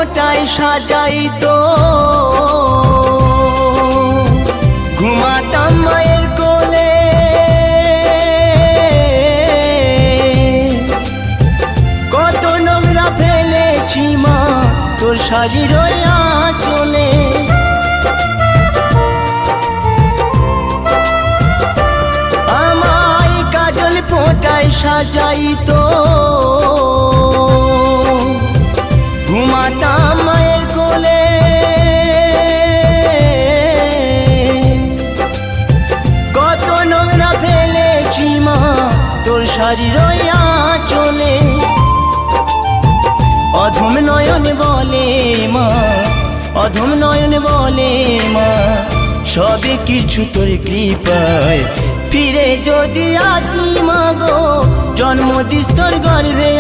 ফোঁটায় সাজাইতো ঘুমাতাম মায়ের কোলে। কত নোংরা ফেলেছি মা তোর শাড়ির আঁচলে। আমায় কাজল ফোঁটায় সাজাইতো ঘুমাতাম মায়ের কোলে। কত নোংরা ফেলেছি মা তোর শাড়ির আঁচলে। অধম নয়ন বলে মা, অধম নয়ন বলে মা, সবে কিছু তোর কৃপায় ফিরে যদি আসি মা গো, জন্ম দিস তোর গর্ভে।